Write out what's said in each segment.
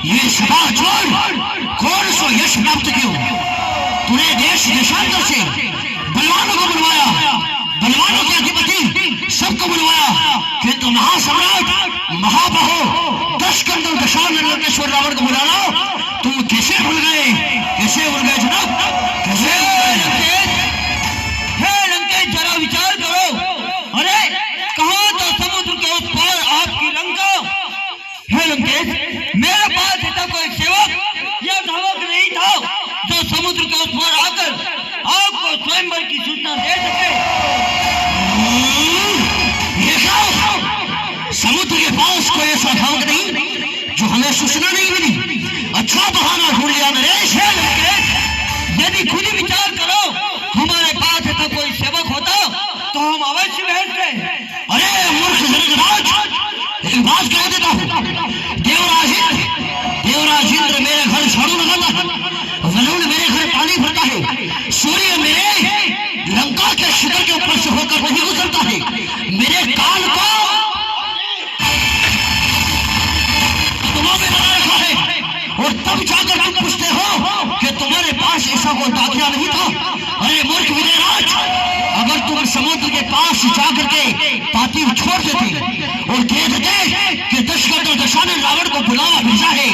ये सभा छोड़ कौन सो यश प्राप्त क्यों? तूने देश देशांतर से बलवानों को बुलवाया, बलवानों के अधिपति सबको बुलवाया, किंतु महासम्राट महाबाहो दशकंदल दशानन लंकेश्वर रावण को बुलाना तुम कैसे भूल गए? कैसे भूल गए जनाब? कैसे? लंकेश जरा विचार करो। अरे कहाँ था समुद्र के उस पार आपकी लंका? है लंकेश, मेरे पास ऐसा कोई सेवक या धावक नहीं था जो समुद्र के उस पार आकर आपको स्वयंवर की सूचना दे सके। समुद्र के पास कोई ऐसा धावक नहीं जो हमें सूचना नहीं मिली। अच्छा बहाना ढूंढ लिया नरेश। है लंकेश, यदि खुद ही विचार करो, हमारे पास ऐसा कोई सेवक होता तो हम अवश्य भेजते। अरे मूर्ख जनकराज, एक बात कह देता हूँ। देवराज इंद्र मेरे घर झाड़ू लगाता है, वरुण मेरे घर पानी भरता है, सूर्य मेरे लंका के शिखर के ऊपर से होकर नहीं गुजरता है। मेरे काल को तुमों में बना रखा है और तब जाकर तुम पूछते हो कि तुम्हारे पास ऐसा कोई दाखिला नहीं था। अरे मूर्ख विजयराज, अगर तुम समुद्र के पास जाकर के पाती छोड़ देते और कह देते कि दशकंदल दशानन रावण को बुलावा भेजा है,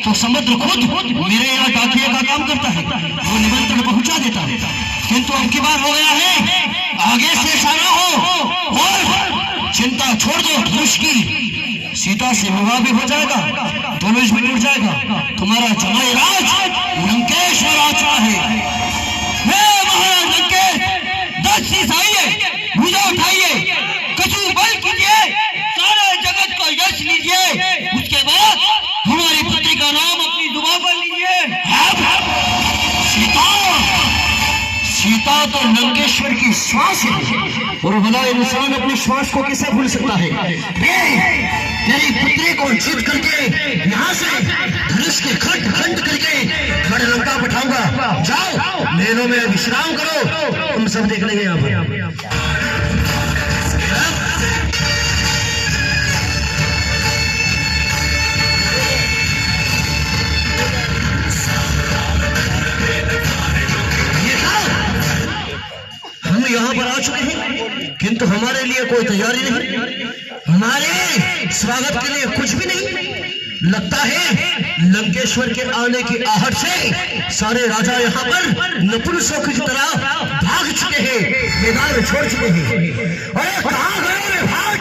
तो समुद्र खुद मेरे यहाँ डाकिए का काम करता है, वो निमंत्रण पहुंचा देता है। किंतु अब की बार हो गया है, आगे से इशारा हो और चिंता छोड़ दो। धनुष की सीता से विवाह भी हो जाएगा, धनुष भी टूट जाएगा। तुम्हारा जमाई राज लंकेश और आचा है। महाराज लंकेश, दस आइए, भुजा उठाइए, कछु बल कीजिए, सारे जगत को यश लीजिए, उसके बाद हमारी पुत्री का नाम अपनी जुबान पर लीजिए। सीता तो लंकेश्वर की श्वास है और भला इंसान अपनी श्वास को कैसे भूल सकता है? तेरी पुत्री को जीत करके यहाँ से धनुष के खंड खंड करके खड़ लंका बैठाऊंगा। जाओ महलों में विश्राम करो, तुम सब देख लेंगे यहाँ पर। यहाँ पर आ चुके हैं, किंतु हमारे लिए कोई तैयारी नहीं, हमारे स्वागत के लिए कुछ भी नहीं। लगता है लंकेश्वर के आने की आहट से सारे राजा यहाँ पर नपुंसक की तरह भाग चुके हैं, मैदान छोड़ चुके हैं। अरे कहाँ गए भाग?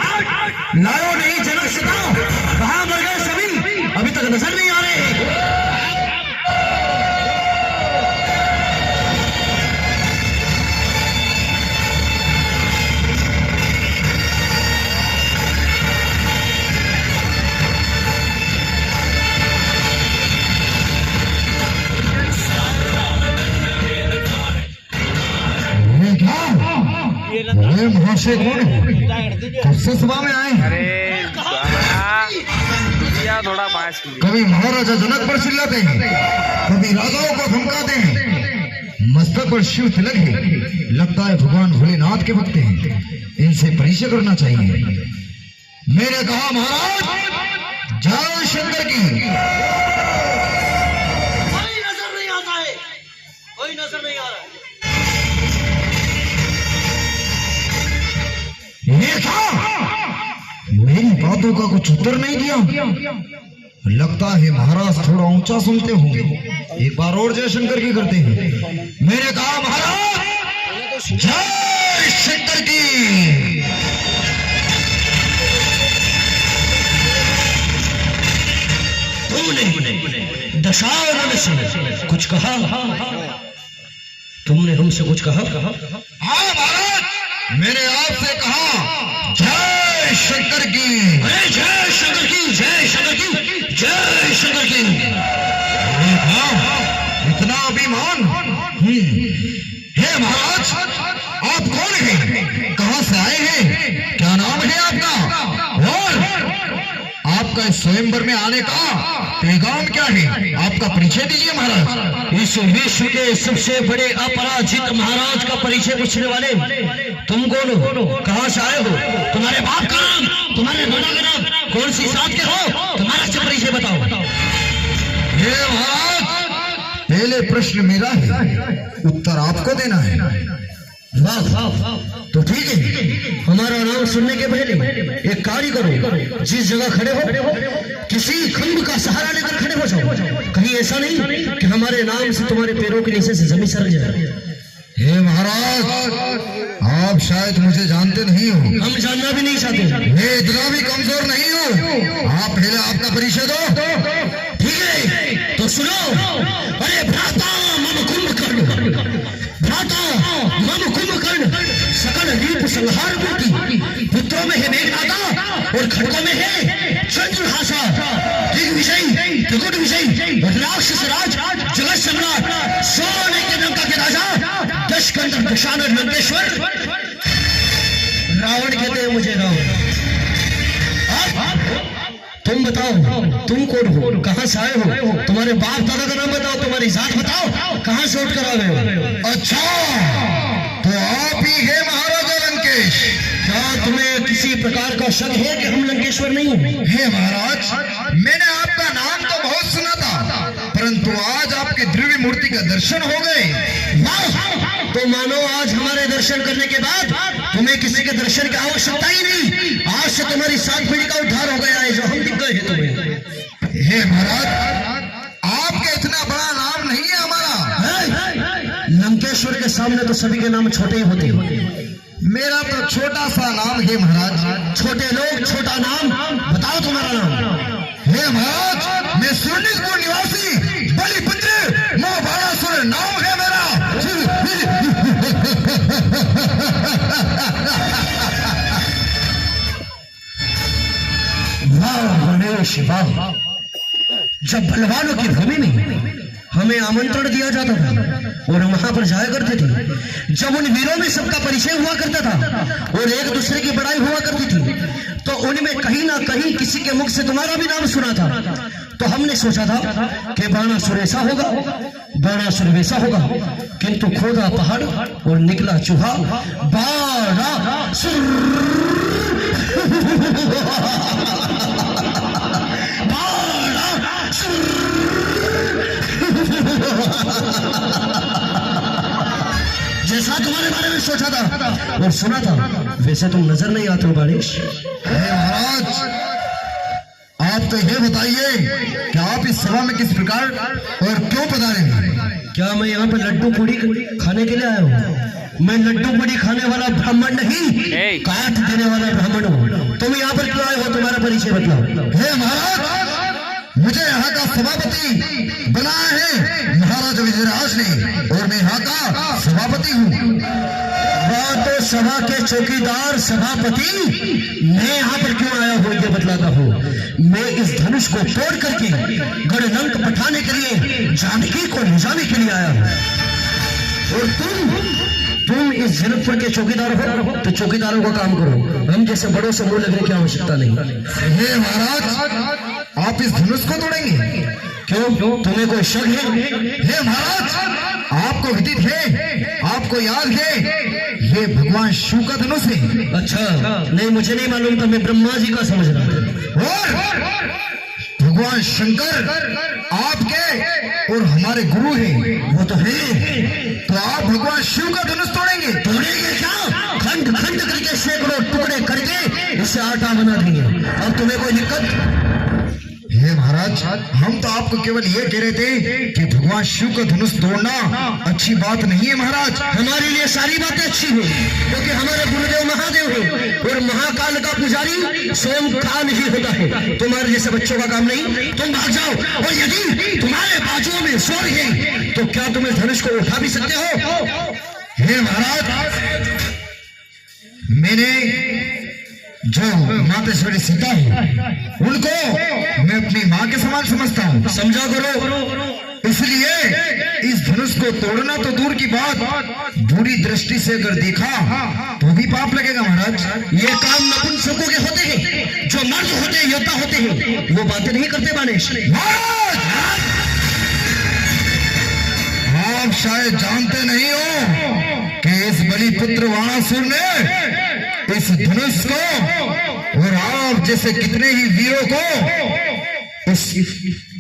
लाओ नहीं जनक सदा, कहाँ मर गए सभी? अभी तक नजर नहीं आ रहे हैं। महाशय कौन है? कब से सभा में आए? अरे थोड़ा पास कभी महाराजा जनक पर चिल्लाते हैं, कभी राजाओं को धमकाते हैं, मस्तक पर शिव तिलक है। लगता है भगवान भोलेनाथ के भक्त हैं, इनसे परिचय करना चाहिए। मैंने कहा महाराज जय शंकर की। कोई नजर नहीं आता है, कोई नजर नहीं आ रहा है। मेरी बातों का कुछ उत्तर नहीं दिया। लगता है महाराज थोड़ा ऊंचा सुनते होंगे, एक बार और जय शंकर की करते हैं। मैंने कहा महाराज जय शंकर की। तुमने दशानन से कुछ कहा? तुमने हमसे कुछ कहा? हाँ महाराज, मैंने आपसे कहा जय शंकर की। अरे जय शंकर की, जय शंकर की, जय शंकर की। इतना अभिमान? हे महाराज, आप कौन हैं? कहां से आए हैं? क्या नाम है आपका? और आपका स्वयंवर में आने का पैगाम क्या है? आपका परिचय दीजिए महाराज। इस विश्व के सबसे बड़े अपराजित महाराज का परिचय पूछने वाले तुम कौन हो? कहां से आए हो? तुम्हारे बाप का नाम, तुम्हारे दादा का नाम, कौन सी जात के हो? तुम्हारा से परिचय बताओ। पहले प्रश्न मेरा है, उत्तर आपको देना है। वाह, तो ठीक है, हमारा नाम सुनने के पहले एक कार्य करो, जिस जगह खड़े हो किसी खंभ का सहारा लेकर खड़े हो जाओ। कहीं ऐसा नहीं कि हमारे नाम से तुम्हारे पैरों के नीचे से जमीन सरक जाए। हे महाराज, आप शायद मुझे जानते नहीं हो। हम जानना भी नहीं चाहते। मैं इतना भी कमजोर नहीं हूँ। आप पहले आपका परिचय दो। ठीक है, तो सुनो। अरे भ्राता मम कुंभकर्ण, भ्राता मम कुंभकर्ण, सकल रीप संहार मूर्ति, पुत्रों में है मेघनादा और खड़कों में है चंद्रहासा, दिग्विजय, त्रिकुट विजय, राक्षस राज, जगत सम्राट, सोने के लंका के राजा, दशकंठ दशानन लंकेश्वर। रावण कहते हैं मुझे रावण। अब तुम बताओ, तुम कौन हो, कहां से आए हो, तुम्हारे बाप दादा का नाम बताओ, तुम्हारी जात बताओ, कहां से उठ कर आ गए हो। अच्छा, तो आप ही है महाराजा लंकेश। क्या तुम्हें किसी प्रकार का शक है कि हम लंकेश्वर नहीं हैं? हे महाराज, मैंने आपका नाम तो बहुत सुना था, परंतु आज आपकी दिव्य मूर्ति का दर्शन हो गए। वाह, तो मानो आज हमारे दर्शन करने के बाद तुम्हें किसी के दर्शन की आवश्यकता ही नहीं। आज से तुम्हारी 7 पीढ़ी का उद्धार हो गया है, जो हम दिख गए हैं तुम्हें। हे महाराज, आपका इतना बड़ा नाम नहीं है हमारा। लंकेश्वर के सामने तो सभी के नाम छोटे ही होते हैं। मेरा तो छोटा सा नाम है महाराज। छोटे लोग छोटा नाम, बताओ तुम्हारा नाम। हे महाराज, मैं सुरनीपुर निवासी बलिपुत्र मोहबाणासुर नाम है मेरा। वाह गणेश वाह, जब बलवानों की भूमि में हमें आमंत्रण दिया जाता था और वहां पर जाया करते थे, जब उन वीरों में सबका परिचय हुआ करता था और एक दूसरे की बड़ाई हुआ करती थी, तो उनमें कहीं ना कहीं किसी के मुख से तुम्हारा भी नाम सुना था। तो हमने सोचा था कि बाणासुर ऐसा होगा, बाणासुर वैसा होगा, किंतु खोदा पहाड़ और निकला चूहा बाणासुर। जैसा तुम्हारे बारे में सोचा था और सुना था, वैसे तुम नजर नहीं आते हो गणेश। हे महाराज, आप तो ये बताइए कि आप इस सभा में किस प्रकार और क्यों पधारे हैं? क्या मैं यहाँ पे लड्डू पूड़ी खाने के लिए आया हूँ? मैं लड्डू पूड़ी खाने वाला ब्राह्मण नहीं, काट देने वाला ब्राह्मण हूँ। तुम यहाँ पर क्यों आए हो, तुम्हारा परिचय बताओ। हे महाराज, मुझे यहाँ का सभापति बनाया है महाराजा विजयराज ने, और मैं यहाँ का सभापति हूँ। तो सभा के चौकीदार सभापति, मैं यहाँ पर क्यों आया हूँ ये बतलाता हूँ। मैं इस धनुष को तोड़ करके गढ़लंक पठाने के लिए जानकी को ले जाने के लिए आया हूँ। और तुम इस जनकपुर के चौकीदार हो, तो चौकीदारों का काम करो, हम जैसे बड़ों से मुंह लगने की आवश्यकता नहीं। हे महाराज, आप इस धनुष को तोड़ेंगे? क्यों, तुम्हें कोई शक है? हे महाराज, आपको विदित है, आपको याद है, ये भगवान शिव का धनुष है। अच्छा, नहीं मुझे नहीं मालूम था, मैं ब्रह्मा जी का समझ रहा था। और भगवान शंकर आपके और हमारे गुरु हैं। वो तो है, तो आप भगवान शिव का धनुष तोड़ेंगे? तोड़ेंगे क्या? खंड खंड करके सैकड़ों टुकड़े करके इसे आटा बना देंगे। अब तुम्हें कोई दिक्कत? हे महाराज, हम तो आपको केवल ये कह रहे थे कि भगवान शिव का धनुष तोड़ना अच्छी बात नहीं है महाराज। हमारे लिए सारी बातें अच्छी हैं, क्योंकि हमारे गुरुदेव महादेव हैं और महाकाल का पुजारी स्वयं काल ही होता है। तुम्हारे जैसे बच्चों का काम नहीं, तुम भाग जाओ। और यदि तुम्हारे बाजुओं में जोर है तो क्या तुम इस धनुष को उठा भी सकते हो? हे महाराज, मैंने जो मातेश्वरी सीता है, उनको मैं अपनी माँ के समान समझता हूँ। समझा करो। इसलिए इस धनुष को तोड़ना तो दूर की बात, बुरी दृष्टि से अगर देखा तो भी पाप लगेगा महाराज। ये काम नपुंसकों के होते हैं, जो मर्द होते हैं, योद्धा होते हैं, वो बातें नहीं करते बानेश। आप शायद जानते नहीं हो कि इस बलिपुत्र बाणासुर ने इस धनुष को और आप जैसे कितने ही वीरों को इस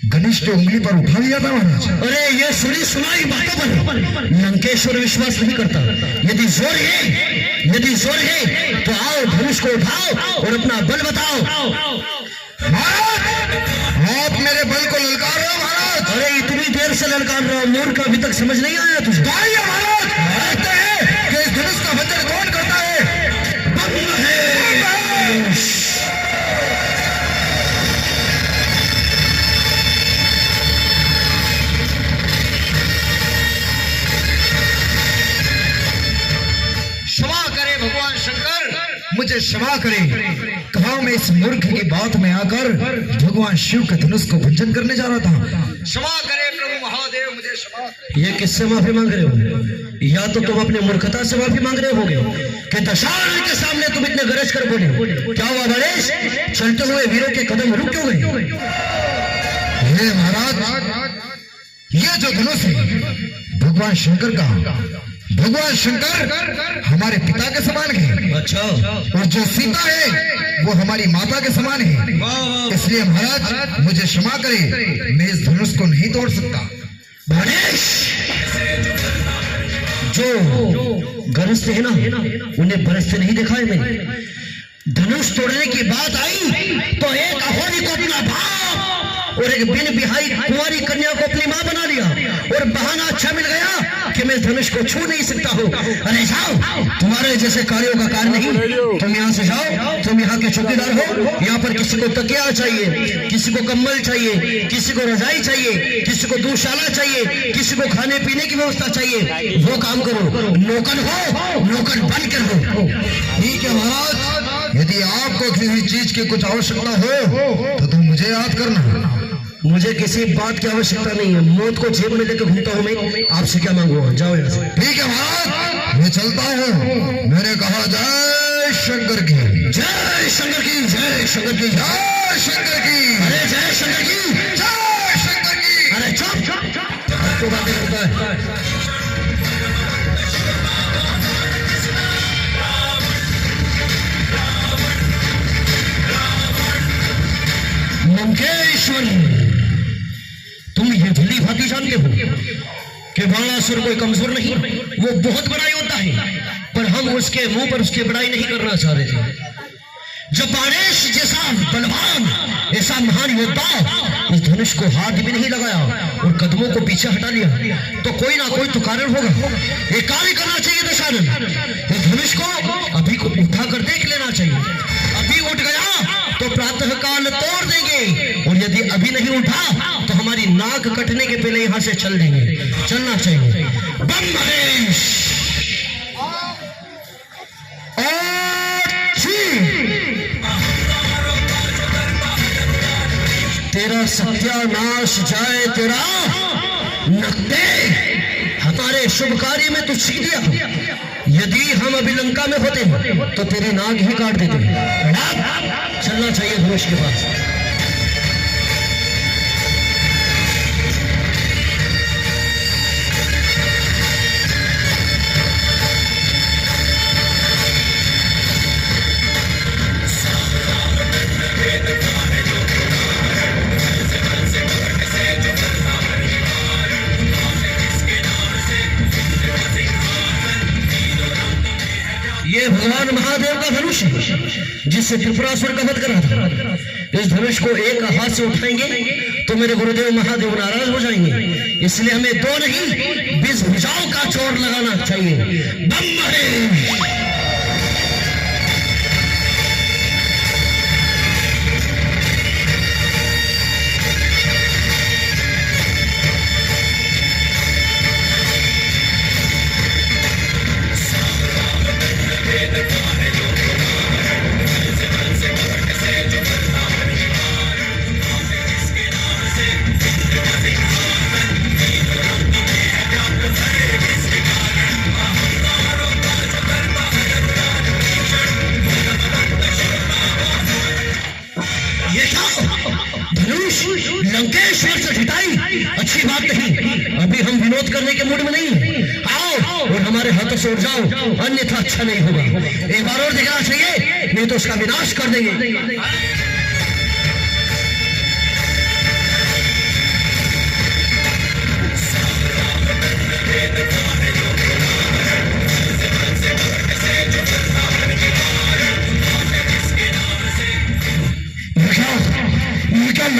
घनिष्ठ उंगली पर उठा लिया था महाराज। अरे ये सुनी सुनाई बातों पर लंकेश्वर विश्वास नहीं करता। यदि जोर है तो आओ, धनुष को उठाओ और अपना बल बताओ। महाराज, आप मेरे बल को ललकार रहे हो महाराज। अरे इतनी देर से ललकार रहा हूं, मूर्ख, अभी तक समझ नहीं आया तुझे? महाराज, कहते हैं कि इस धनुष का वजन कौन करता है? क्षमा करे भगवान शंकर, मुझे क्षमा करे। कहा मैं इस मूर्ख की बात में आकर भगवान शिव के धनुष को भंजन करने जा रहा था। क्षमा करे प्रभु महादेव, मुझे क्षमा। ये किससे माफी मांग रहे हो? या तो तुम अपने मूर्खता से माफी मांग रहे होगे कि दशानन के सामने तुम इतने गरज कर बोले। क्या हुआ गणेश, चलते हुए वीरों के कदम रुक क्यों गए? हे महाराज, ये जो धनुष है भगवान शंकर का। भगवान शंकर हमारे पिता के समान है। अच्छा। और जो सीता है वो हमारी माता के समान है। इसलिए महाराज मुझे क्षमा करे, मैं इस धनुष को नहीं तोड़ सकता। गणेश, जो गरजते हैं ना उन्हें बरसते नहीं देखा है मैंने। धनुष तोड़ने की बात आई तो एक अहोनी को अपना बाप और एक बिन बिहाई कुंवारी कन्या को अपनी मां बना लिया, और बहाना अच्छा मिल गया कि मैं धनुष को छू नहीं सकता हूँ। अरे जाओ, तुम्हारे जैसे कार्यों का कार्य नहीं। तुम यहाँ से जाओ, तुम यहाँ के चौकीदार हो। यहाँ पर किसी को तकिया चाहिए, किसी को कम्बल चाहिए, किसी को रजाई चाहिए, किसी को दूधशाला चाहिए, किसी को खाने पीने की व्यवस्था चाहिए। वो काम करो, नौकर हो, नौकर बनकर हो। ठीक है महाराज, यदि आपको किसी चीज की कुछ आवश्यकता हो तो तुम मुझे याद करना। मुझे किसी बात की आवश्यकता नहीं है। मौत को जेब में लेकर घूमता हूँ मैं, आपसे क्या मांगूंगा? जाओ यहाँ से। ठीक है महाराज, मैं चलता हूँ। मैंने कहा जय शंकर की, जय शंकर की, जय शंकर की, जय शंकर की। अरे जय शंकर की, जय शंकर की। अरे चुप, तो बातें करता है। लंकेश्वर, तुम ये भली भांति जानते हो कि बाणासुर कोई कमजोर नहीं, वो बहुत बड़ा योद्धा है। पर हम उसके मुंह पर उसकी बड़ाई नहीं करना चाह रहे थे। जब बाणेश जैसा बलवान, ऐसा महान योद्धा इस धनुष को हाथ भी नहीं लगाया और कदमों को पीछे हटा लिया, तो कोई ना कोई तो कारण होगा। ये कार्य करना चाहिए दशानन। इस धनुष को अभी को उठा कर देख लेना चाहिए। अभी उठ गया तो प्रातः काल तोड़ देंगे, और यदि अभी नहीं उठा तो हमारी नाक कटने के पहले यहां से चल देंगे। चलना चाहिए। बम महेश, तेरा सत्यानाश जाए, तेरा नकदे हमारे शुभ कार्य में तू छीन दिया। यदि हम अभी लंका में होते तो तेरी नाक ही काट देते। चलना चाहिए धनुष के पास। ये भगवान महादेव का धनुष है जिससे त्रिपुरासुर का वध करा था। इस धनुष को एक हाथ से उठाएंगे तो मेरे गुरुदेव महादेव नाराज हो जाएंगे। इसलिए हमें दो नहीं 20 भुजाओं का चोर लगाना चाहिए। बम महेश, लंकेश्वर से घटाई अच्छी बात नहीं। अभी हम विनोद करने के मूड में नहीं। आओ और हमारे हाथों से उठ जाओ, अन्यथा अच्छा नहीं होगा। एक बार और दिखना चाहिए, नहीं तो उसका विनाश कर देंगे।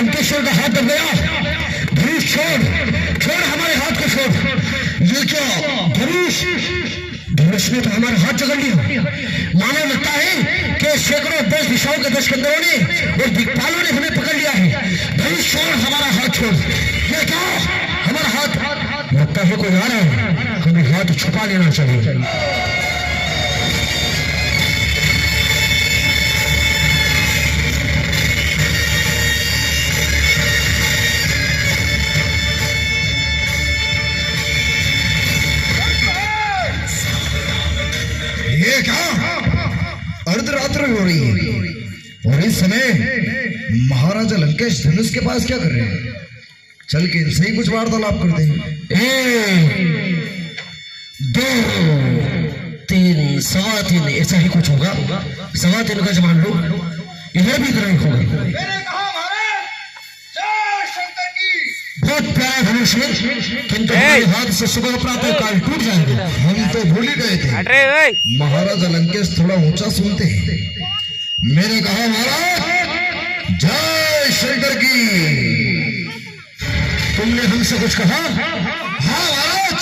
लंकेश्वर का हाथ दब गया। धनुष छोड़, छोड़ हमारे हाथ को छोड़। ये क्या धनुष? धनुष ने तो हमारा हाथ जकड़ लिया। मानो लगता है कि सैकड़ों 10 दिशाओं के 10 कंदरों ने और दिक्पालों ने हमें पकड़ लिया है। धनुष छोड़, हमारा हाथ छोड़। ये क्या? हमारा हाथ लगता है कोई आ रहा है, हमें हाथ छुपा लेना चाहिए। ये क्या? अर्धरात्रि हो रही है और इस समय महाराजा लंकेश धनुष के पास क्या कर रहे हैं? चल के इनसे ही कुछ वार्तालाप करते हैं। 1 2 3 सवा 3 ऐसा ही कुछ होगा। सवा 3 का जमान लो, इधर भी इतना ही होगा। बहुत प्यारा धनुष है, किंतु हमारे हाथ से सुबह प्रातः काल टूट जाएंगे। हम तो भूल ही गए थे। महाराजा लंकेश थोड़ा ऊंचा सुनते हैं। मैंने कहा महाराज जय शंकर की। तुमने हमसे कुछ कहा? हाँ महाराज,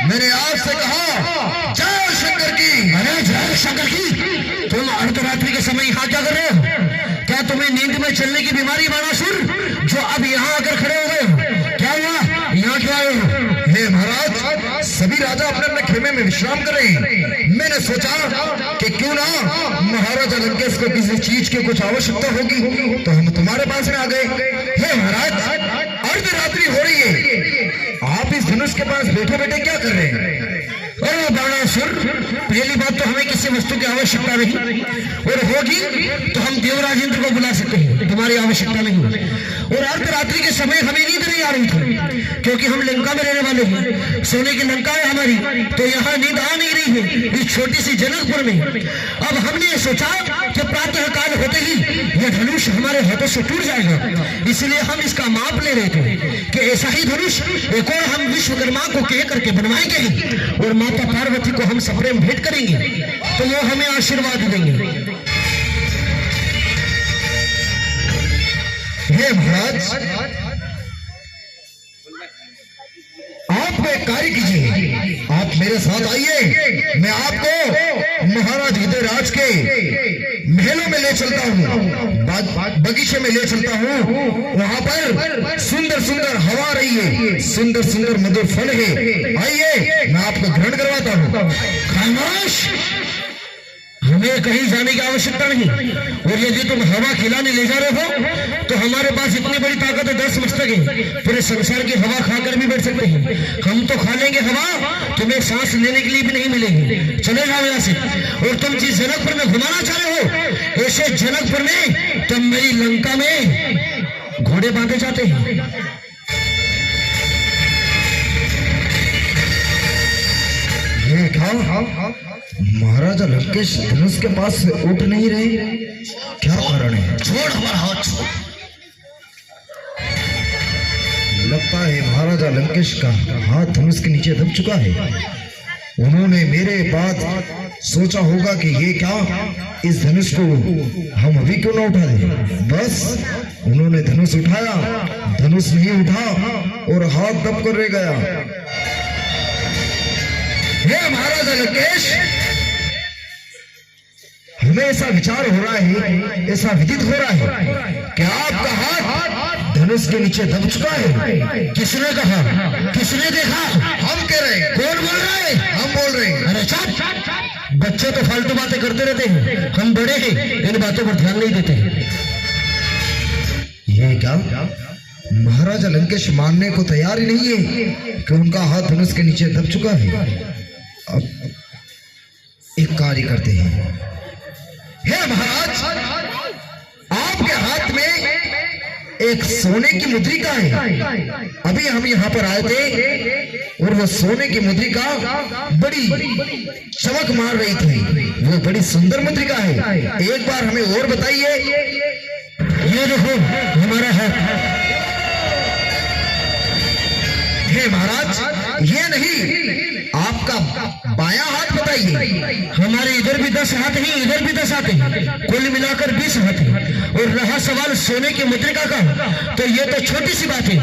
मैंने आपसे कहा जय शंकर की। अरे जय शंकर की? तुम अर्धरात्रि के समय यहाँ क्या कर रहे हो? क्या तुम्हें नींद में चलने की बीमारी बाणासुर, जो अब यहाँ आकर खड़े हो गए हो? क्या हुआ? यहाँ क्यों आए हो? हे महाराज, सभी राजा अपने अपने खेमे में विश्राम कर रहे हैं। मैंने सोचा कि क्यों ना महाराजा लंकेश को किसी चीज की कुछ आवश्यकता होगी तो हम तुम्हारे पास में आ गए। हे महाराज, अर्धरात्रि हो रही है, आप इस धनुष के पास बैठे बैठे क्या कर रहे हैं? अरे बाणासुर, पहली बात तो हमें किसी वस्तु की आवश्यकता नहीं, और होगी तो हम देवराज इंद्र को बुला सकते हैं, तुम्हारी आवश्यकता नहीं। और अर्धरात्रि के समय हमें नींद नहीं आ रही थी, क्योंकि हम लंका में रहने वाले हैं, सोने की लंका है हमारी, तो यहाँ नींद आ नहीं रही है इस छोटी सी जनकपुर में। अब हमने सोचा कि प्रातः काल होते ही यह धनुष हमारे हाथों से टूट जाएगा, इसलिए हम इसका माप ले रहे थे कि ऐसा ही धनुष एक और हम विश्वकर्मा को कह करके बनवाएंगे और माता पार्वती को हम सप्रेम भेंट करेंगे, तो वो हमें आशीर्वाद देंगे। हे महाराज, आप एक कार्य कीजिए, आप मेरे साथ आइए, मैं आपको महाराज हृदयराज के महलों में ले चलता हूँ, बगीचे में ले चलता हूँ। वहां पर सुंदर सुंदर हवा रही है, सुंदर सुंदर मधुर फल है, आइए मैं आपको ग्रहण करवाता हूँ। खामोश, हमें कहीं जाने की आवश्यकता नहीं, और यदि तुम हवा खिलाने ले जा रहे हो तो हमारे पास इतनी बड़ी ताकत है, 10 मस्तक है, पूरे संसार की हवा खाकर भी बैठ सकते हैं। हम तो खा लेंगे हवा, तुम्हें सांस लेने के लिए भी नहीं मिलेगी। चले जाओ यहाँ से। और तुम जिस जनकपुर में घुमाना चाह रहे हो, ऐसे जनकपुर में तुम मेरी लंका में घोड़े बांधे जाते हैं। ये क्या? महाराजा लंकेश धनुष के पास से उठ नहीं रहे, क्या कारण है? छोड़ हमारा हाथ, छोड़। लगता है महाराजा लंकेश का हाथ धनुष के नीचे दब चुका है। उन्होंने मेरे बाद सोचा होगा कि ये क्या, इस धनुष को हम अभी क्यों ना उठा दें। बस उन्होंने धनुष उठाया, धनुष नहीं उठा और हाथ दब कर रह गया। हे महाराजा लंकेश, हमें ऐसा विचार हो रहा है, ऐसा विदित हो रहा है कि आपका हाथ धनुष के नीचे दब चुका है। किसने कहा? किसने देखा? हम कह रहे हैं। कौन बोल रहा है? हम बोल रहे हैं। अरे चुप, बच्चे तो फालतू बातें करते रहते हैं, हम बड़े हैं, इन बातों पर ध्यान नहीं देते। ये क्या? महाराजा लंकेश मानने को तैयार ही नहीं है कि उनका हाथ धनुष के नीचे दब चुका है। अब एक कार्य करते हैं। हे महाराज, आपके हाथ में एक सोने की मुद्रिका है। अभी हम यहाँ पर आए थे और वो सोने की मुद्रिका बड़ी चमक मार रही थी, वो बड़ी सुंदर मुद्रिका है। एक बार हमें और बताइए। ये देखो हमारा हाथ। हे महाराज, ये नहीं, आपका बायां हाथ बताइए। हमारे इधर भी 10 हाथ हैं, इधर भी 10 हाथ हैं, कुल मिलाकर 20 हाथ हैं। और रहा सवाल सोने की मुद्रिका का, तो ये तो छोटी सी बात है।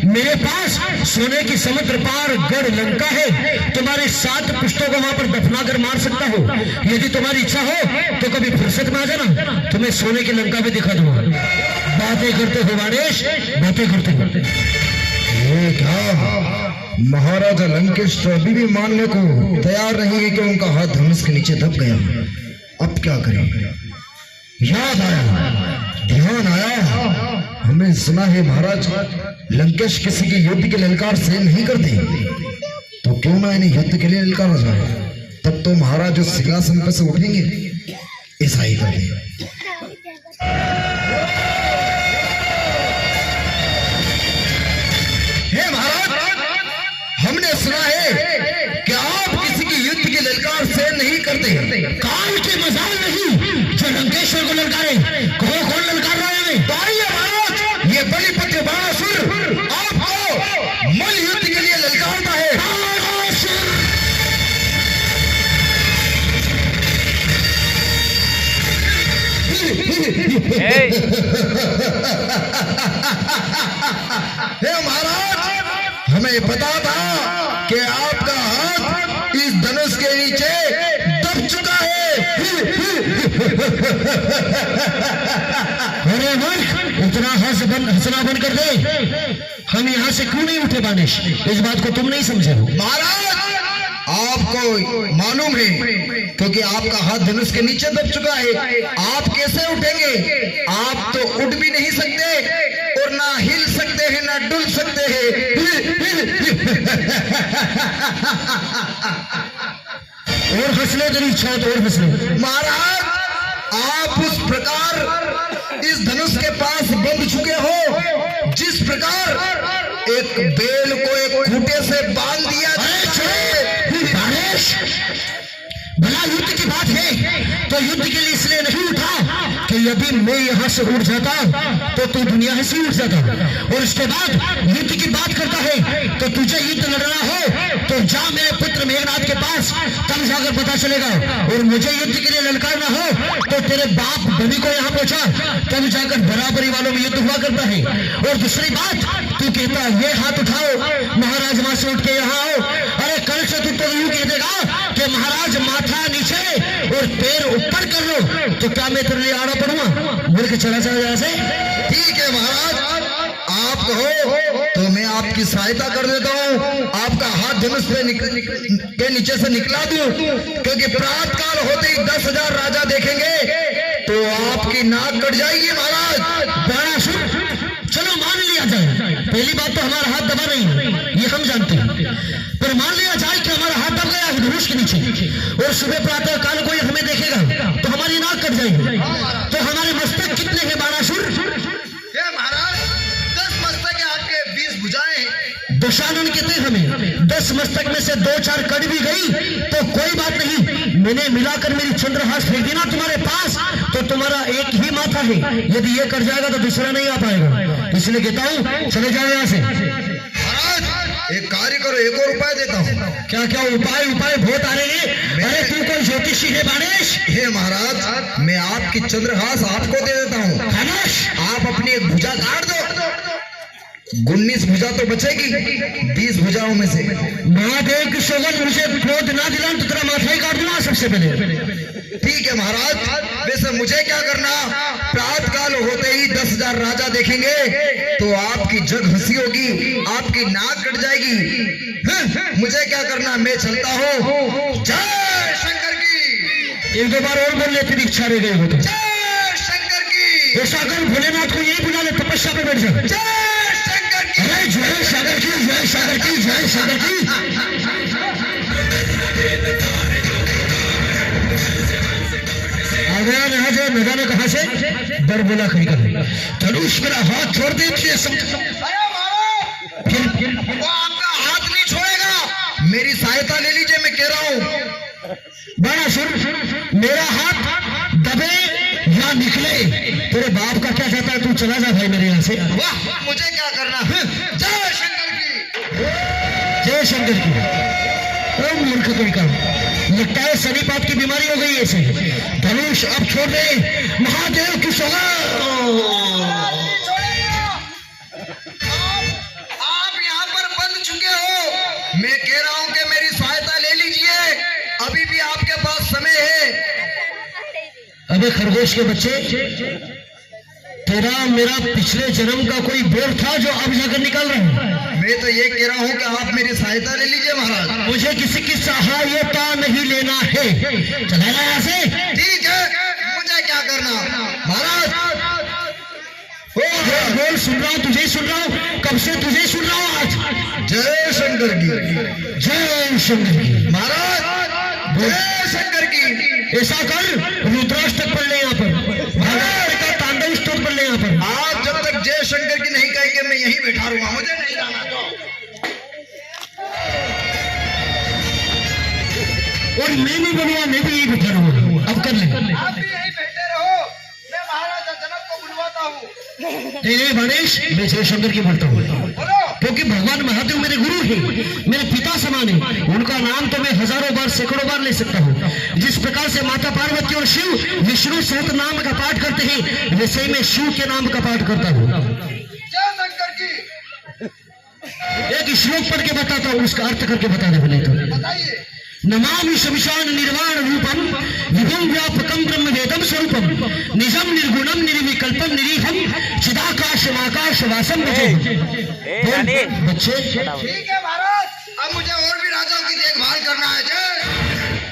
मेरे पास सोने की समुद्र पार गढ़ लंका है, तुम्हारे 7 पुश्तों को वहां पर दफना कर मार सकता हो। यदि तुम्हारी इच्छा हो तो कभी फुर्सत में आ जाना, तुम्हें सोने की लंका भी दिखा दूंगा। बातें करते हो वाणेश, बातें करते करते ये क्या महाराजा लंकेश तो अभी भी मानने को तैयार नहीं है कि उनका हाथ धनुष के नीचे दब गया। अब क्या करें? याद आया, ध्यान आया, हमने सुना है महाराज लंकेश किसी की युद्ध के ललकार से नहीं करते, तो क्यों ना इन्हें युद्ध के लिए ललकारा जाए। तब तो महाराज उस सिंहासन पर से उठेंगे। ऐसा ही कर दे। हे महाराज, हमने सुना है कि आप किसी की युद्ध की ललकार से नहीं करते। काल की मजाल नहीं जो लंकेश्वर को ललकारे। कौन ललकार रहा है? तो आइए महाराज, ये बलिपत्र बाणासुर आपको मल युद्ध के लिए ललकारता है। हे महाराज, हमें पता था कि आपका हाथ इस धनुष के नीचे दब चुका है। अरे मूर्ख, इतना हंसना बंद कर दे। हम यहाँ से क्यों नहीं उठे बानिश, इस बात को तुम नहीं समझे हो। महाराज, आपको मालूम है क्योंकि आपका हाथ धनुष के नीचे दब चुका है। आप कैसे उठेंगे? आप तो उठ भी नहीं सकते और ना हिल सकते हैं ना डुल सकते हैं। और हंसले तेरी इच्छा तो और हंसले। महाराज, आप उस प्रकार इस धनुष के पास बंध चुके हो जिस प्रकार एक बेल को एक खूंटे से बांध दिया जाता है। भला युद्ध की बात है तो युद्ध के लिए इसलिए नहीं उठा कि यदि मैं यहाँ से उठ जाता तो तू दुनिया से उठ जाता। और उसके बाद युद्ध की बात करता है तो तुझे युद्ध लड़ना हो तो जा मेरे पुत्र मेघनाथ के पास, तब जाकर पता चलेगा। और मुझे युद्ध के लिए ललकारना हो तो तेरे बाप बलि को यहाँ पहुंचा, तब जाकर बराबरी वालों में युद्ध हुआ करता है। और दूसरी बात, तू कहता ये हाथ उठाओ महाराज वहां से उठ के यहाँ आओ। अरे कल से तू तो यूं कह देगा कि महाराज माथा नीचे और पैर ऊपर कर लो, तो क्या मैं तेरे लिए आड़ा पड़ूंगा? बोल के चला यहाँ से। ठीक है महाराज, आप कहो तो मैं आपकी सहायता कर देता हूँ। आपका हाथ धनुष के नीचे से निकला दूं, क्योंकि प्रातः काल होते ही 10,000 राजा देखेंगे तो आपकी नाक कट जाएगी महाराज। चलो मान लिया जाए, पहली बात तो हमारा हाथ दबा नहीं है, ये हम जानते हैं। पर मान लिया जाए कि हमारा हाथ दब गया है धनुष के नीचे और सुबह प्रातः काल कोई हमें देखेगा तो हमारी नाक कट जाएगी। तो हमारे मस्तक कितने हैं बाणासुर? महाराज, 10 मस्तक है आपके, 20 भुजाएं। दशानन कहते हैं हमें। 10 मस्तक में से 2-4 कट भी गई तो कोई बात नहीं, मैंने मिलाकर मेरी चंद्रहास फेंक दी ना तुम्हारे पास, तो तुम्हारा एक ही माथा है। यदि ये कर जाएगा तो दूसरा नहीं आ पाएगा। इसलिए कहता हूँ चले जाओ यहाँ से। महाराज, एक कार्य करो, एक और उपाय देता हूँ। क्या क्या उपाय बहुत आ रहे हैं? अरे तू कोई ज्योतिषी है बाणेश? हे महाराज, मैं आपकी चंद्रहास आपको दे देता हूँ। आप अपनी एक भुजा काट दो, 19 भुजा तो बचेगी 20 भुजाओं में से। महादेव की सोगन, मुझे क्रोध ना दिला तो तेरा माथा ही काट दूंगा सबसे पहले। ठीक है महाराज, वैसे मुझे क्या करना, प्रातः काल होते ही 10,000 राजा देखेंगे तो आपकी जग हंसी होगी, आपकी नाक कट जाएगी। मुझे क्या करना, मैं चलता हूँ। जय शंकर की। 1-2 बार और बोल ले, तेरी इच्छा रह गई हो तो। जय शंकर की। ऐसा कर भोलेनाथ को यही बुला ले, तपस्या पे बैठ जा। जय शंकर की। अरे जय शंकर की, जय शंकर की, जय शंकर की। न जाने कहां से बरबोला खड़ी कर धनुष मेरा हाथ छोड़ दे। वो आपका हाथ नहीं छोड़ेगा, मेरी सहायता ले लीजिए, मैं कह रहा हूँ। बाणासुर, मेरा हाथ दबे या निकले, तेरे बाप का क्या चाहता है? तू चला जा भाई मेरे यहाँ से। वाह, मुझे क्या करना। जय शंकर की। जय शंकर की। ओ मूर्ख लड़का, लगता है सनीपात की बीमारी हो गई है इसे। धनुष अब छोड़ दे, महादेव की सौगात। आप यहाँ पर बंद चुके हो। मैं कह रहा हूँ कि मेरी सहायता ले लीजिए, अभी भी आपके पास समय है। अबे खरगोश के बच्चे, तेरा मेरा पिछले जन्म का कोई बोर था जो अब जाकर निकल रहा है। मैं तो ये कह रहा हूँ कि आप मेरी सहायता ले लीजिए महाराज। मुझे किसी की सहायता नहीं लेना है, चलेगा यहाँ से? ठीक है, मुझे क्या करना महाराज। बोल, सुन रहा हूँ, तुझे सुन रहा हूँ, कब से तुझे सुन रहा हूँ। आज जय शंकर की, जय शंकर की। महाराज जय शंकर की। ऐसा कर, रुद्राष्टक पढ़ ले यहाँ पर, भगवान का तांडव स्तोत्र पढ़ ले यहाँ पर। आप जब तक जय शंकर की नहीं कहेंगे मैं यहीं बैठा रहूंगा, मुझे नहीं जाना। और मैं भी बोलूँगा, मैं भी यही बैठा रहूंगा। अब कर ले। आप भी यहीं बैठे रहो, मैं महाराजा जनक को बुलवाता हूँ। नहीं गणेश, मैं जय शंकर की बोलता हूँ, क्योंकि भगवान महादेव मेरे गुरु हैं, मेरे पिता समान है। उनका नाम तो मैं हजारों बार, सैकड़ों बार ले सकता हूँ। जिस प्रकार से माता पार्वती और शिव विष्णु सहस्त्र नाम का पाठ करते हैं, वैसे ही मैं शिव के नाम का पाठ करता हूँ। जय शंकर की। एक श्लोक पढ़ के बताता हूँ, उसका अर्थ करके बता दे बोले तो। बताइए। नमामि शमिशान निर्वाण रूपम विभुम व्यापकम ब्रह्म वेदम स्वरूपम निजम निर्गुणम निर्विकल्पम निरीहम चिदाकाश आकाश वासम मुझे। बच्चे ठीक है महाराज, अब मुझे और भी राजाओं की देखभाल करना है। जय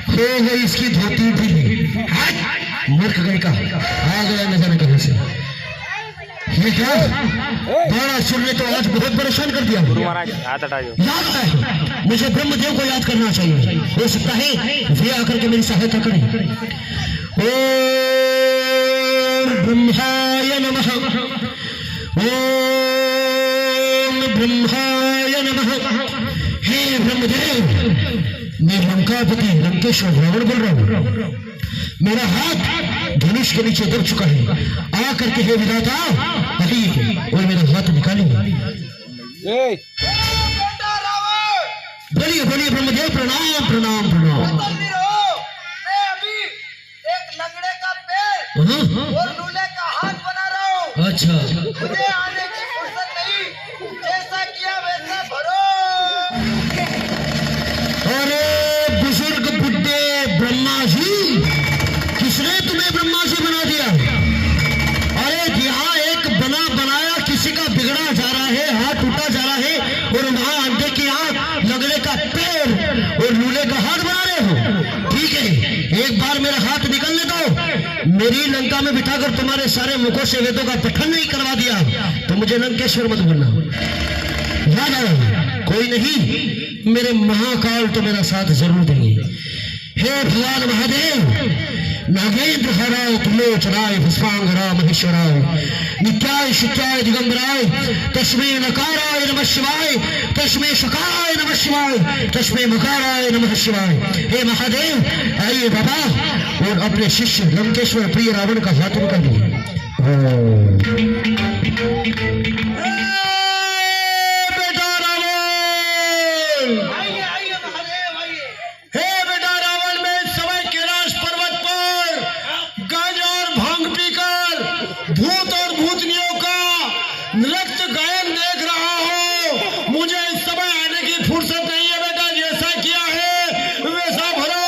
हो गई इसकी धोती भी। मूर्ख गई का आ गया न जाने कहीं से। ये क्या बड़ा सुर ने तो आज बहुत परेशान कर दिया। याद है, मुझे ब्रह्मदेव को याद करना चाहिए, हो सकता है वे आकर के मेरी सहायता करें। ओम ब्रह्माय नमः, ओम ब्रह्माय नमः। हे ब्रह्मदेव, मैं लंकापति लंकेश्वर रावण बोल रहा हूँ। मेरा हाथ धनुष के नीचे दब चुका है, आकर के हे विधाता आइए और मेरा हाथ निकालिए। बोलिए बोलिए ब्रह्मदेव, प्रणाम प्रणाम प्रणाम। मैं अभी एक लंगड़े का पैर और लूले का हाथ बना रहा हूँ। अच्छा, मुझे आने की फुर्सत नहीं, जैसा किया वैसा भरो। अरे बुजुर्ग बुड्ढे ब्रह्मा जी, किसने तुम्हें ब्रह्मा जी बना दिया? अरे यहाँ एक बना बनाया किसी का बिगड़ा जा रहा है, हाथ टूटा जा रहा है, और वहां अंधे की आंख, लगड़े का पैर और लूले का हाथ बना रहे हो। ठीक है, एक बार मेरा हाथ निकलने दो। मेरी लंका में बिठाकर तुम्हारे सारे मुखों से वेदों का पठन नहीं करवा दिया तो मुझे लंकेश्वर मत बोलना। याद आया? कोई नहीं, मेरे महाकाल तो मेरा साथ जरूर देंगे। हे भगवान महादेव, नागेंद्र हराय त्रिलोचनाय भस्मांगरा महेश्वराय नित्याय शित्याय दिगंबराय तस्मै नकाराय नमः शिवाय तस्मै शकाराय नमः शिवाय तस्मै मकाराय नमः शिवाय। हे महादेव, आइए बाबा और अपने शिष्य लंकेश्वर प्रिय रावण का हाथ निकाल दीजिए। भूत और भूतनियों का नृत्य गायन देख रहा हो। मुझे इस समय आने की फुर्सत नहीं है बेटा, जैसा किया है वैसा भरो।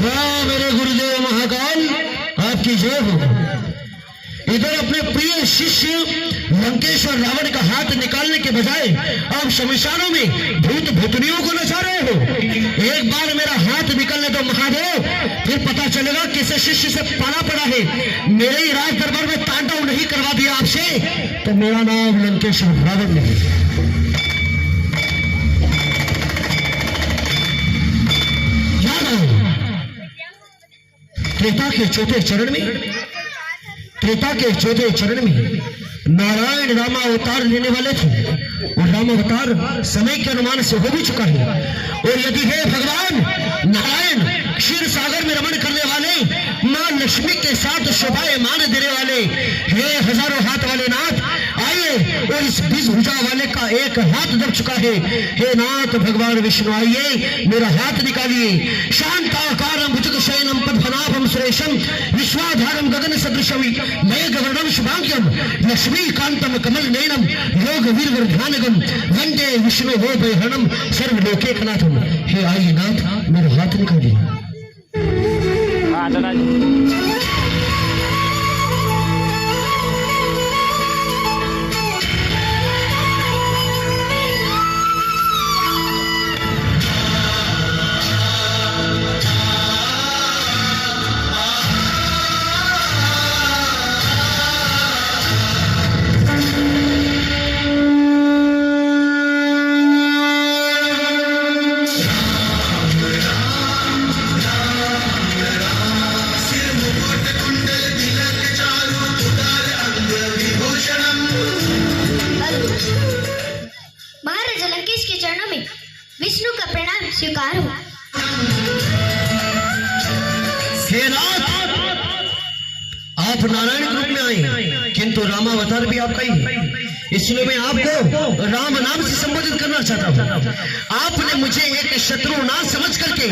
वाह मेरे गुरुदेव महाकाल, आपकी जय हो। इधर अपने प्रिय शिष्य लंकेश्वर रावण का हाथ निकालने के बजाय अब शमशानों में भूत भूतनियों को नचा रहे हो। एक बार मेरा हाथ निकलने दो महादेव, फिर पता चलेगा किसे शिष्य से पाला पड़ा है। मेरे ही राज दरबार में तांडव नहीं करवा दिया आपसे तो मेरा नाम लंकेश्वर रावण नहीं। याद आओ, त्रेता के चौथे चरण में, त्रेता के चौथे चरण में नारायण राम अवतार लेने वाले थे और राम अवतार समय के अनुमान से हो भी चुका है। और यदि है भगवान नारायण क्षीर सागर में रमण करने वाले, मां लक्ष्मी के साथ शोभायमान देने वाले, हे हजारों हाथ वाले नाथ, आइए और इस 20 भुजा वाले का एक हाथ दब चुका है। हे नाथ भगवान विष्णु आइए, मेरा हाथ निकालिए। शांताकारं भुजगशयनं पद्मनाभं सुरेशं विश्वाधारं गगन सदृशं मेघवर्णं शुभांग्यं लक्ष्मीकान्तं कमलनयनं योगवीरवर्धमानगं वंदे विष्णु भयहरणं सर्वलोकैकनाथं। हे आइए नाथ, मेरा हाथ निकालिए। महाराज लंकेश के चरणों में विष्णु का प्रणाम स्वीकार हो। हे नाथ, आप नारायण के रूप में आए, किंतु रामावतार भी आपका ही है, इसलिए मैं आपको राम नाम से संबोधित करना चाहता हूँ। आपने मुझे एक शत्रु ना समझ करके,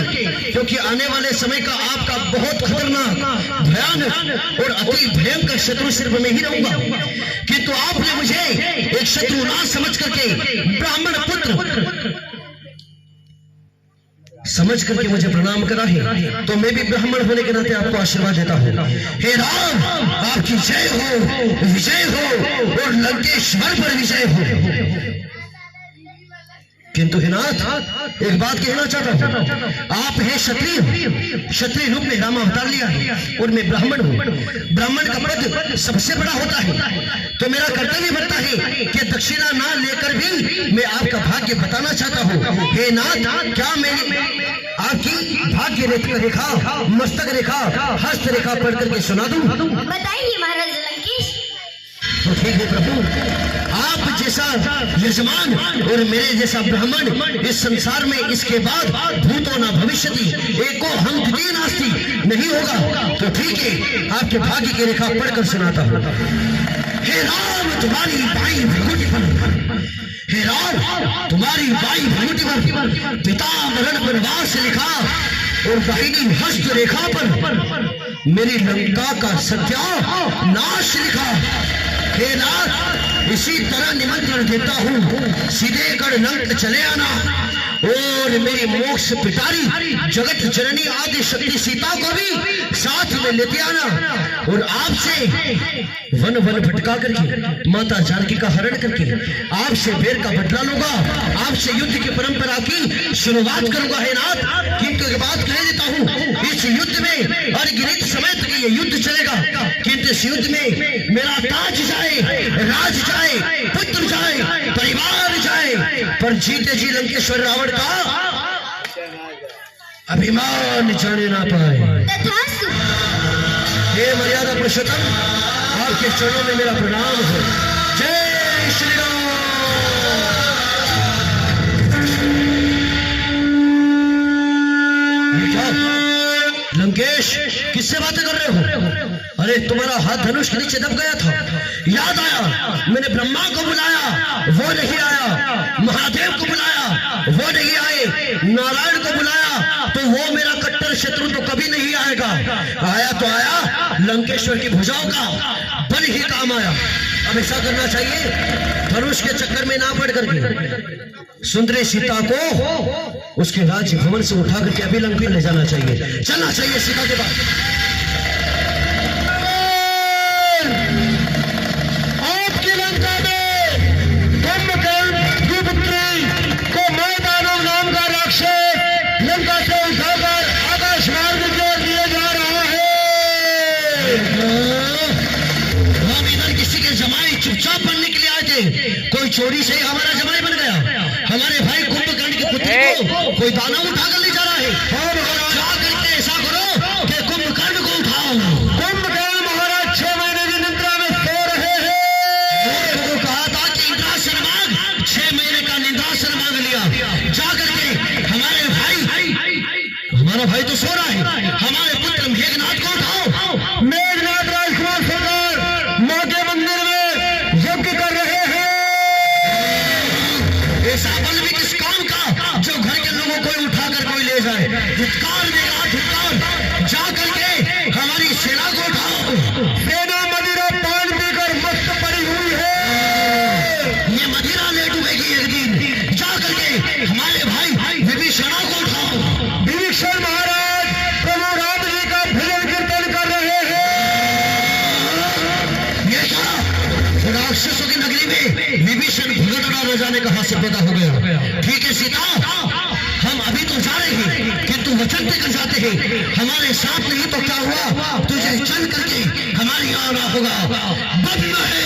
क्योंकि आने वाले समय का आपका बहुत खतरनाक, भयानक और अति भयंकर शत्रु सिर्फ मैं ही रहूंगा, किंतु आपने मुझे एक शत्रु ना समझ करके ब्राह्मण पुत्र समझ करके मुझे प्रणाम करा है, तो मैं भी ब्राह्मण होने के नाते आपको आशीर्वाद देता हूँ। हे राम, आपकी जय हो, विजय हो और लंकेश्वर पर विजय हो। किंतु हे नाथ, एक बात कहना चाहता हूँ, आप हैं क्षत्रिय, क्षत्रिय रूप में राम अवतार लिया है और मैं ब्राह्मण हूँ। ब्राह्मण का पद सबसे बड़ा होता है, तो मेरा कर्तव्य बनता है कि दक्षिणा ना लेकर भी मैं आपका भाग्य बताना चाहता हूँ। हे नाथ, क्या मैं आपकी भाग्य रेखा, मस्तक रेखा, हस्त रेखा पढ़ करके सुना दूं? बताइए महाराज लंकेश। तो ठीक है प्रभु, आप जैसा यजमान और मेरे जैसा ब्राह्मण इस संसार में इसके बाद भूतो न भविष्यति एको हम द्वितीय नास्ति नहीं होगा। तो ठीक है, आपके भाग्य की रेखा पढ़कर सुनाता हूँ। हे राम, तुम्हारी बाई भ्रगुटी पर, हे राम, तुम्हारी बाई भ्रगुटी पर पिता मरण पर वास लिखा और दाहिनी हस्त रेखा पर मेरी लंका का सत्यानाश लिखा। हे नाथ, इसी तरह निमंत्रण देता हूँ, सीधे कर लंक चले आना और मेरी मोक्ष पिटारी जगत जननी आदि शक्ति सीता को भी साथ में लेते आना और आपसे वन वन भटका करके माता जानकी का हरण करके आपसे बेर का बदला लूंगा, आपसे युद्ध की परंपरा की शुरुआत करूंगा। हे नाथ, किंतु एक बात कह देता हूँ, इस युद्ध में अनगिनत समय तक ये युद्ध चलेगा, किंतु इस युद्ध में मेरा ताज जाए, राज जाए, पुत्र जाए, परिवार जाए, पर जीते जी लंकेश्वर रावण का अभिमान जाने ना पाए। तथास्तु। हे मर्यादा पुरुषोत्तम, आपके चरणों में मेरा प्रणाम हो। जय श्री राम। लंकेश, किससे बातें कर रहे हो? अरे तुम्हारा हाथ धनुष के नीचे दब गया था, याद आया? मैंने ब्रह्मा को बुलाया, वो नहीं आया, महादेव को बुलाया, वो नहीं आए, नारायण को बुलाया तो वो मेरा कट्टर शत्रु तो कभी नहीं आएगा। आया तो आया, लंकेश्वर की भुजाओं का बल ही काम आया। अब ऐसा करना चाहिए, धनुष के चक्कर में ना पड़ करके सुंदरी सीता को उसके राज्य भवन से उठा करके अभी लंका ले जाना चाहिए, चलना चाहिए सीता के पास। आपकी लंका में कुंभकर्ण की पुत्री को मैं दानव नाम का राक्षस लंका से उठाकर आकाश मार्ग से दिए जा रहा है। हम इधर किसी के जमाई चुपचाप बनने के लिए आए थे, कोई चोरी से हमारा जमाई बन गया। हमारे भाई कुंभकर्ण की पुत्री को कोई दानव उठाकर ले जा रहा है। जा करके ऐसा करो कि कुंभकर्ण को उठाओ। कुंभकर्ण महाराज 6 महीने की निद्रा में सो रहे हैं। वो कहा था कि इंद्रासन मांग, 6 महीने का निद्रासन मांग लिया। जा करके हमारा भाई तो सो रहा है, हमारे पुत्र मेघनाथ को उठाओ। मेघनाथ राजकुमार सरकार मां के मंदिर में यज्ञ कर रहे हैं। मदिरा को उठाओ। सेना मदिरा पान पीकर मस्त पड़ी हुई है। ये मदिरा ले डूबेगी एक दिन। जा करके हमारे भाई विभीषण को उठाओ। विभीषण महाराज प्रभु राम जी का भजन कीर्तन कर रहे हैं। ये क्या राक्षसों की नगरी में विभीषण भगदड़ा रजाने कहां से पैदा हो गया? ठीक है सीता, हम अभी तो जा रहे हैं, किंतु वचन देकर जाते हैं, हमारे साथ नहीं तो क्या हुआ, तुझे चल करके हमारी आना होगा। बद में है